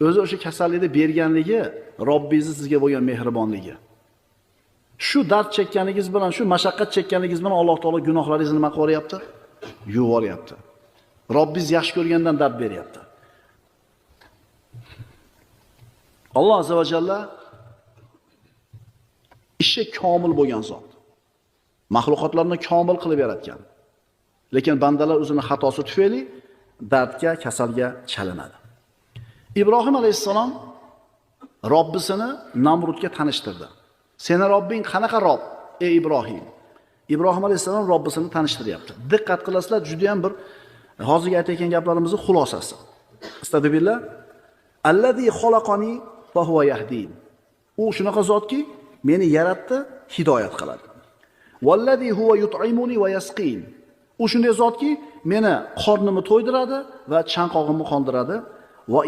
O'zi o'sha kasallikni berganligi Robbingiz sizga bo'lgan mehribonligi. Shu dard chekkaningiz bilan, shu mashaqqat chekkaningiz bilan Alloh taolo gunohlaringizni nima qilyapti? Yuvoryapti. Robbingiz yaxshi ko'rgandan dard beryapti. Alloh azza va jalla ishi komil bo'lgan zot. Mahluqotlarni komil qilib yaratgan. Lekin bandalar o'zining xatosi tufayli dardga, kasalga chalinadi. Ibrohim alayhissalom Robbisini Namrudga tanishtirdi. Seni Robbing qanaqa Robb, ey Ibrohim? Ibrohim alayhissalom Robbisini tanishtiryapti. Diqqat qilasizlar, juda ham bir hozirga aytayotgan gaplarimizning xulosasi. Astagfirullah. Allazi xalaqani va huva yahdin. U shunaqa zotki, meni yaratdi, hidoyat qiladi. Vallazi huwa yut'imuni va yasqin. U shunday zotki, meni qornimni to'ydiradi va chanqog'imni qondiradi. Va